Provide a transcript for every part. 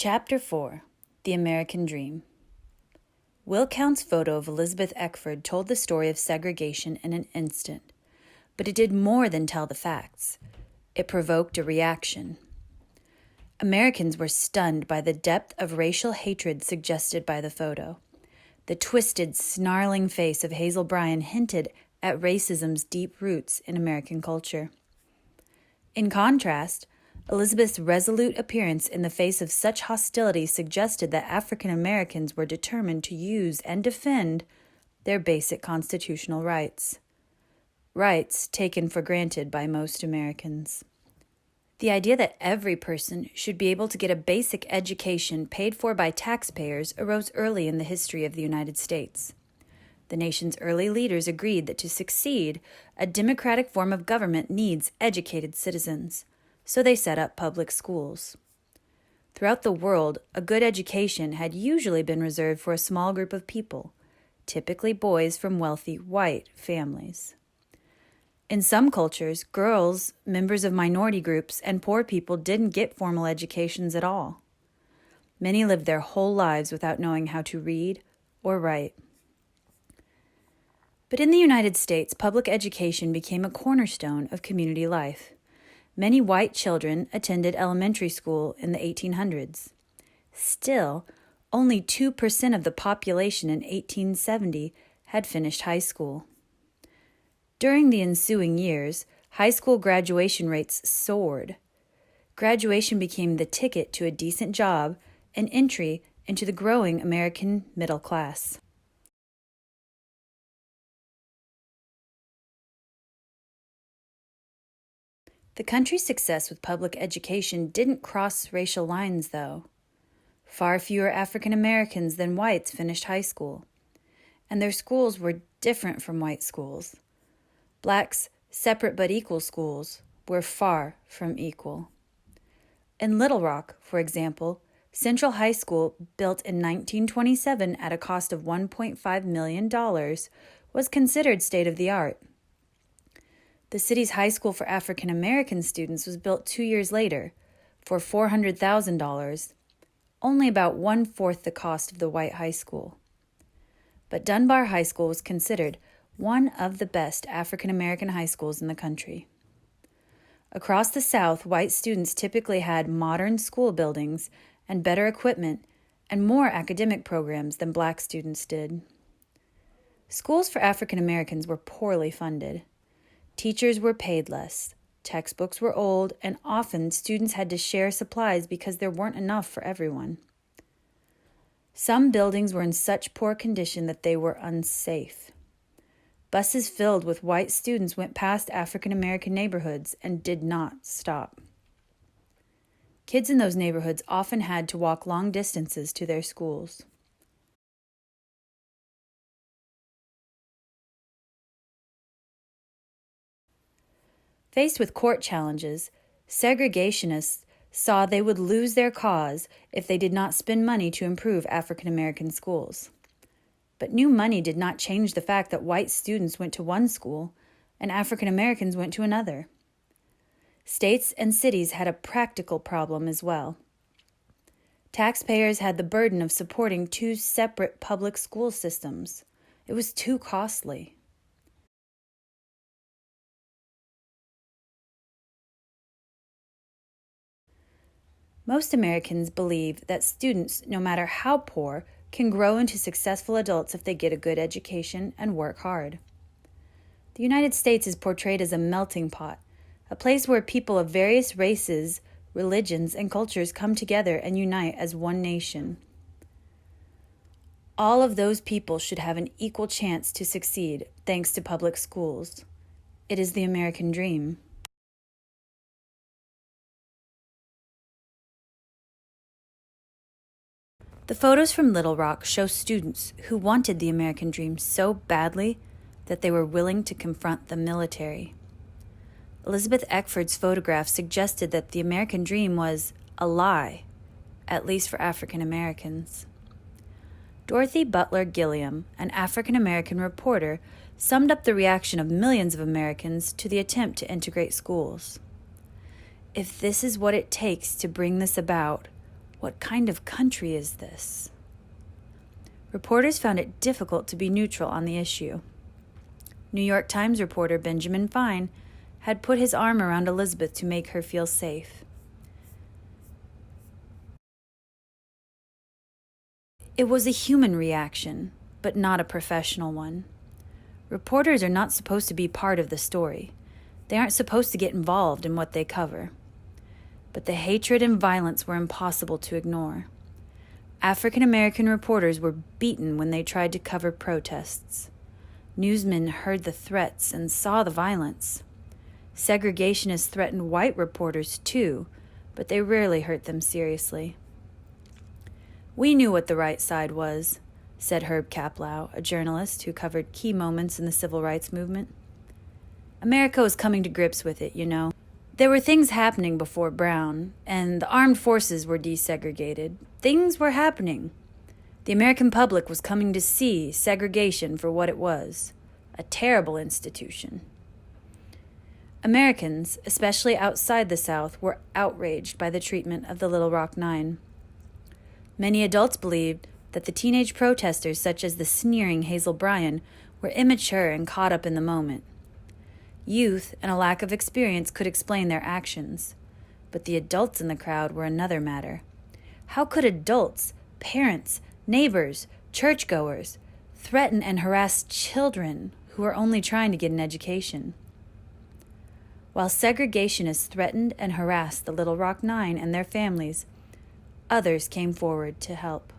Chapter 4 The American Dream. Will Count's photo of Elizabeth Eckford told the story of segregation in an instant, but it did more than tell the facts. It provoked a reaction. Americans were stunned by the depth of racial hatred suggested by the photo. The twisted, snarling face of Hazel Bryan hinted at racism's deep roots in American culture. In contrast, Elizabeth's resolute appearance in the face of such hostility suggested that African Americans were determined to use and defend their basic constitutional rights. Rights taken for granted by most Americans. The idea that every person should be able to get a basic education paid for by taxpayers arose early in the history of the United States. The nation's early leaders agreed that to succeed, a democratic form of government needs educated citizens. So they set up public schools. Throughout the world, a good education had usually been reserved for a small group of people, typically boys from wealthy white families. In some cultures, girls, members of minority groups, and poor people didn't get formal educations at all. Many lived their whole lives without knowing how to read or write. But in the United States, public education became a cornerstone of community life. Many white children attended elementary school in the 1800s. Still, only 2% of the population in 1870 had finished high school. During the ensuing years, high school graduation rates soared. Graduation became the ticket to a decent job and entry into the growing American middle class. The country's success with public education didn't cross racial lines, though. Far fewer African Americans than whites finished high school, and their schools were different from white schools. Blacks' separate but equal schools were far from equal. In Little Rock, for example, Central High School, built in 1927 at a cost of $1.5 million, was considered state-of-the-art. The city's high school for African American students was built 2 years later for $400,000, only about one-fourth the cost of the white high school. But Dunbar High School was considered one of the best African American high schools in the country. Across the South, white students typically had modern school buildings and better equipment and more academic programs than black students did. Schools for African Americans were poorly funded. Teachers were paid less, textbooks were old, and often students had to share supplies because there weren't enough for everyone. Some buildings were in such poor condition that they were unsafe. Buses filled with white students went past African American neighborhoods and did not stop. Kids in those neighborhoods often had to walk long distances to their schools. Faced with court challenges, segregationists saw they would lose their cause if they did not spend money to improve African American schools. But new money did not change the fact that white students went to one school and African Americans went to another. States and cities had a practical problem as well. Taxpayers had the burden of supporting two separate public school systems. It was too costly. Most Americans believe that students, no matter how poor, can grow into successful adults if they get a good education and work hard. The United States is portrayed as a melting pot, a place where people of various races, religions, and cultures come together and unite as one nation. All of those people should have an equal chance to succeed thanks to public schools. It is the American dream. The photos from Little Rock show students who wanted the American dream so badly that they were willing to confront the military. Elizabeth Eckford's photograph suggested that the American dream was a lie, at least for African Americans. Dorothy Butler Gilliam, an African American reporter, summed up the reaction of millions of Americans to the attempt to integrate schools. If this is what it takes to bring this about, What kind of country is this? Reporters found it difficult to be neutral on the issue. New York Times reporter Benjamin Fine had put his arm around Elizabeth to make her feel safe. It was a human reaction, but not a professional one. Reporters are not supposed to be part of the story. They aren't supposed to get involved in what they cover. But the hatred and violence were impossible to ignore. African American reporters were beaten when they tried to cover protests. Newsmen heard the threats and saw the violence. Segregationists threatened white reporters too, but they rarely hurt them seriously. "We knew what the right side was," said Herb Kaplow, a journalist who covered key moments in the civil rights movement. "America was coming to grips with it, you know. There were things happening before Brown, and the armed forces were desegregated. Things were happening. The American public was coming to see segregation for what it was, a terrible institution." Americans, especially outside the South, were outraged by the treatment of the Little Rock Nine. Many adults believed that the teenage protesters, such as the sneering Hazel Bryan, were immature and caught up in the moment. Youth and a lack of experience could explain their actions, but the adults in the crowd were another matter. How could adults, parents, neighbors, churchgoers, threaten and harass children who were only trying to get an education? While segregationists threatened and harassed the Little Rock Nine and their families, others came forward to help.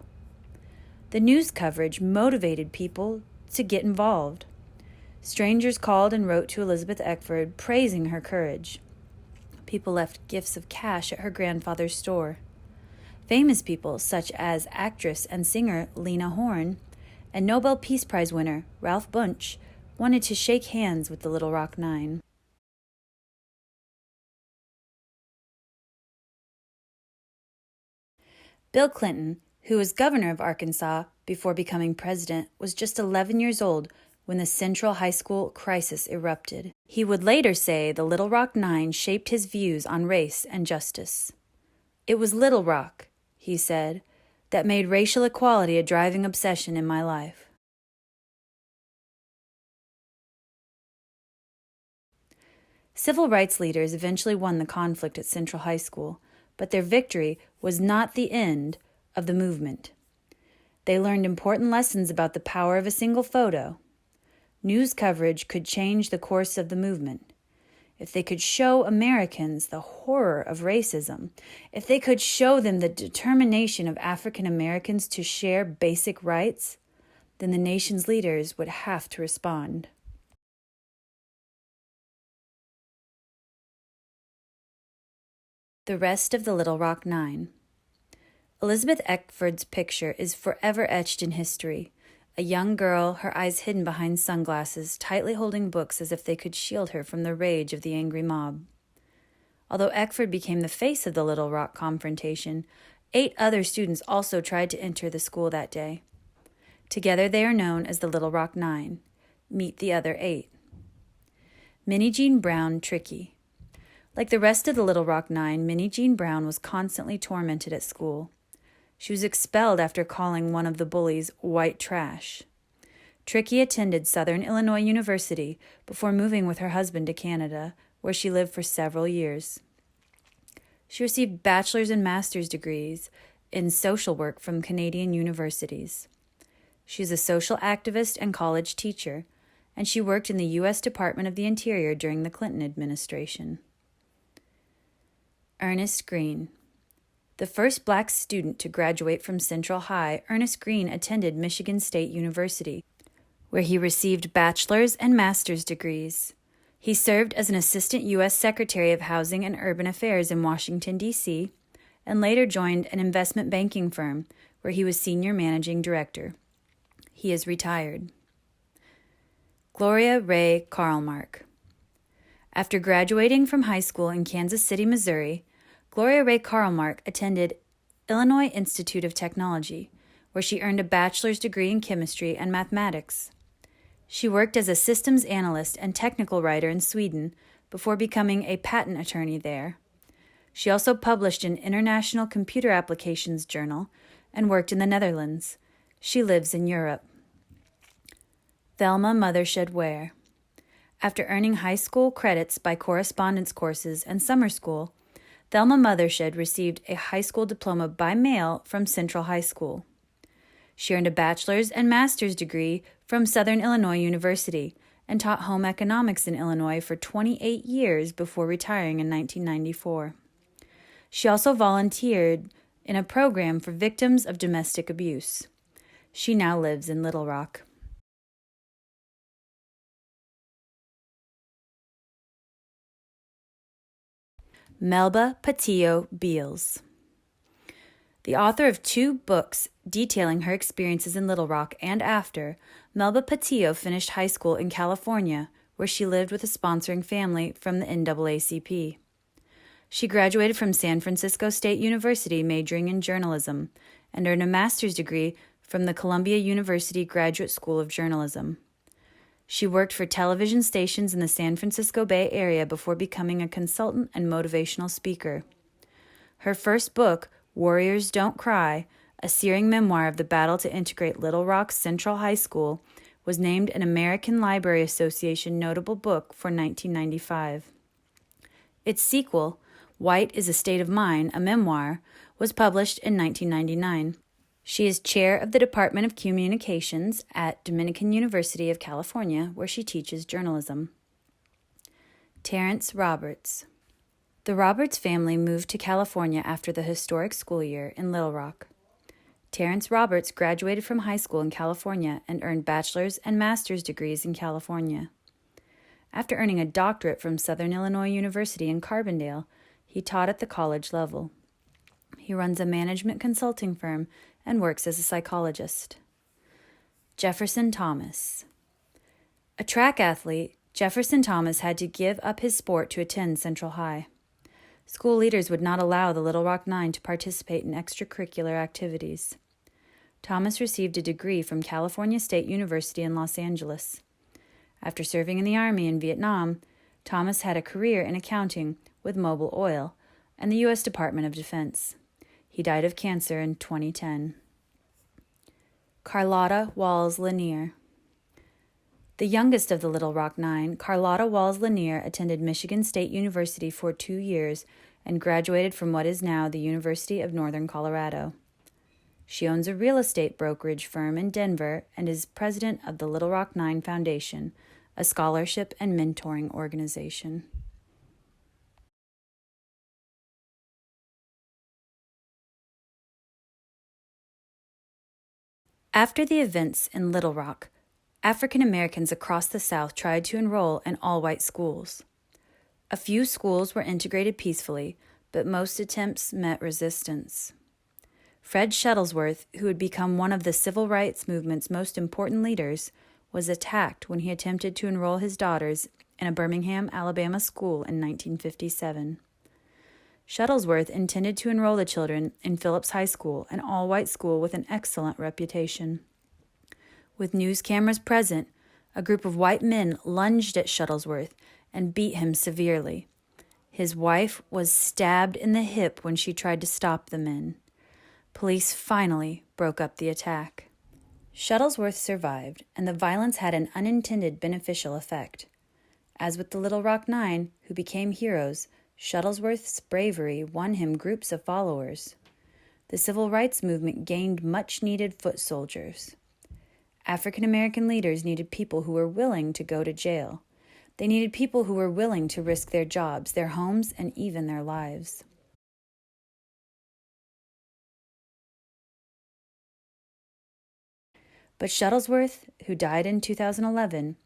The news coverage motivated people to get involved. Strangers called and wrote to Elizabeth Eckford, praising her courage. People left gifts of cash at her grandfather's store. Famous people, such as actress and singer Lena Horne and Nobel Peace Prize winner Ralph Bunche, wanted to shake hands with the Little Rock Nine. Bill Clinton, who was governor of Arkansas before becoming president, was just 11 years old when the Central High School crisis erupted. He would later say the Little Rock Nine shaped his views on race and justice. "It was Little Rock," he said, "that made racial equality a driving obsession in my life." Civil rights leaders eventually won the conflict at Central High School, but their victory was not the end of the movement. They learned important lessons about the power of a single photo. News coverage could change the course of the movement. If they could show Americans the horror of racism, if they could show them the determination of African Americans to share basic rights, then the nation's leaders would have to respond. The rest of the Little Rock Nine. Elizabeth Eckford's picture is forever etched in history. A young girl, her eyes hidden behind sunglasses, tightly holding books as if they could shield her from the rage of the angry mob. Although Eckford became the face of the Little Rock confrontation, 8 other students also tried to enter the school that day. Together they are known as the Little Rock Nine. Meet the other 8. Minnie Jean Brown, Tricky. Like the rest of the Little Rock Nine, Minnie Jean Brown was constantly tormented at school. She was expelled after calling one of the bullies white trash. Tricky attended Southern Illinois University before moving with her husband to Canada, where she lived for several years. She received bachelor's and master's degrees in social work from Canadian universities. She is a social activist and college teacher, and she worked in the U.S. Department of the Interior during the Clinton administration. Ernest Green. The first black student to graduate from Central High, Ernest Green attended Michigan State University, where he received bachelor's and master's degrees. He served as an assistant U.S. Secretary of Housing and Urban Affairs in Washington, D.C., and later joined an investment banking firm, where he was senior managing director. He is retired. Gloria Ray Karlmark. After graduating from high school in Kansas City, Missouri, Gloria Ray Karlmark attended Illinois Institute of Technology, where she earned a bachelor's degree in chemistry and mathematics. She worked as a systems analyst and technical writer in Sweden before becoming a patent attorney there. She also published in International Computer Applications Journal and worked in the Netherlands. She lives in Europe. Thelma Mothershed Ware. After earning high school credits by correspondence courses and summer school, Thelma Mothershed received a high school diploma by mail from Central High School. She earned a bachelor's and master's degree from Southern Illinois University and taught home economics in Illinois for 28 years before retiring in 1994. She also volunteered in a program for victims of domestic abuse. She now lives in Little Rock. Melba Patillo Beals. The author of 2 books detailing her experiences in Little Rock and after, Melba Patillo finished high school in California, where she lived with a sponsoring family from the NAACP. She graduated from San Francisco State University majoring in journalism and earned a master's degree from the Columbia University Graduate School of Journalism. She worked for television stations in the San Francisco Bay Area before becoming a consultant and motivational speaker. Her first book, Warriors Don't Cry, a searing memoir of the battle to integrate Little Rock Central High School, was named an American Library Association notable book for 1995. Its sequel, White is a State of Mind, a memoir, was published in 1999. She is chair of the Department of Communications at Dominican University of California, where she teaches journalism. Terrence Roberts. The Roberts family moved to California after the historic school year in Little Rock. Terrence Roberts graduated from high school in California and earned bachelor's and master's degrees in California. After earning a doctorate from Southern Illinois University in Carbondale, he taught at the college level. He runs a management consulting firm and works as a psychologist. Jefferson Thomas. A track athlete, Jefferson Thomas had to give up his sport to attend Central High. School leaders would not allow the Little Rock Nine to participate in extracurricular activities. Thomas received a degree from California State University in Los Angeles. After serving in the Army in Vietnam, Thomas had a career in accounting with Mobil Oil and the U.S. Department of Defense. He died of cancer in 2010. Carlotta Walls Lanier. The youngest of the Little Rock Nine, Carlotta Walls Lanier attended Michigan State University for 2 years and graduated from what is now the University of Northern Colorado. She owns a real estate brokerage firm in Denver and is president of the Little Rock Nine Foundation, a scholarship and mentoring organization. After the events in Little Rock, African Americans across the South tried to enroll in all-white schools. A few schools were integrated peacefully, but most attempts met resistance. Fred Shuttlesworth, who had become one of the civil rights movement's most important leaders, was attacked when he attempted to enroll his daughters in a Birmingham, Alabama school in 1957. Shuttlesworth intended to enroll the children in Phillips High School, an all-white school with an excellent reputation. With news cameras present, a group of white men lunged at Shuttlesworth and beat him severely. His wife was stabbed in the hip when she tried to stop the men. Police finally broke up the attack. Shuttlesworth survived, and the violence had an unintended beneficial effect. As with the Little Rock Nine, who became heroes, Shuttlesworth's bravery won him groups of followers. The civil rights movement gained much-needed foot soldiers. African American leaders needed people who were willing to go to jail. They needed people who were willing to risk their jobs, their homes, and even their lives. But Shuttlesworth, who died in 2011,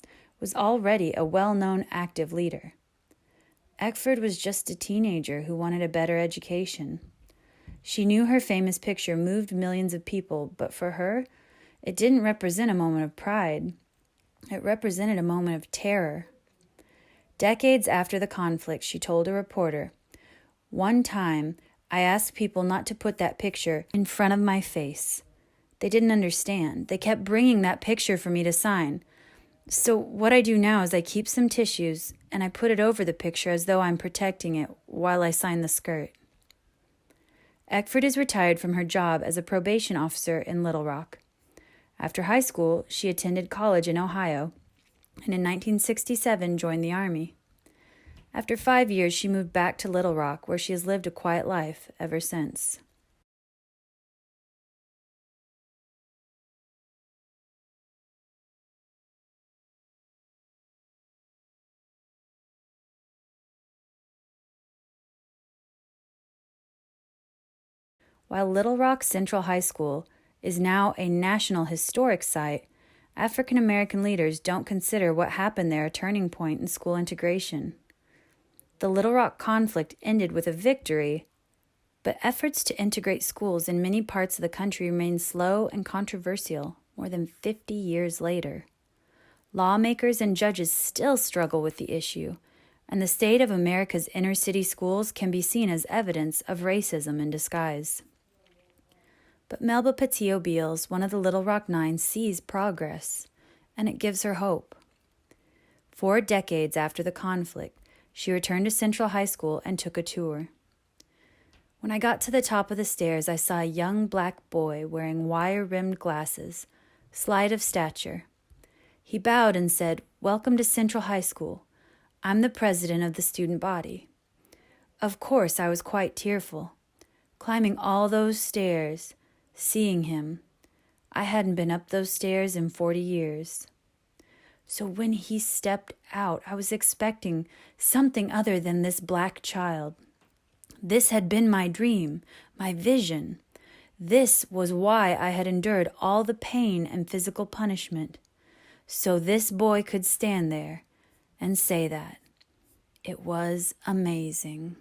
was already a well-known active leader. Eckford was just a teenager who wanted a better education. She knew her famous picture moved millions of people, but for her, it didn't represent a moment of pride. It represented a moment of terror. Decades after the conflict, she told a reporter, "One time, I asked people not to put that picture in front of my face. They didn't understand. They kept bringing that picture for me to sign. So what I do now is I keep some tissues and I put it over the picture as though I'm protecting it while I sign the skirt. Eckford is retired from her job as a probation officer in Little Rock. After high school, she attended college in Ohio and in 1967 joined the Army. After 5 years, she moved back to Little Rock, where she has lived a quiet life ever since. While Little Rock Central High School is now a National Historic Site, African American leaders don't consider what happened there a turning point in school integration. The Little Rock conflict ended with a victory, but efforts to integrate schools in many parts of the country remain slow and controversial more than 50 years later. Lawmakers and judges still struggle with the issue, and the state of America's inner-city schools can be seen as evidence of racism in disguise. But Melba Patio Beals, one of the Little Rock Nine, sees progress, and it gives her hope. 4 decades after the conflict, she returned to Central High School and took a tour. When I got to the top of the stairs, I saw a young black boy wearing wire-rimmed glasses, slight of stature. He bowed and said, "Welcome to Central High School. I'm the president of the student body." Of course, I was quite tearful. Climbing all those stairs, seeing him. I hadn't been up those stairs in 40 years. So when he stepped out, I was expecting something other than this black child. This had been my dream, my vision. This was why I had endured all the pain and physical punishment. So this boy could stand there and say that. It was amazing.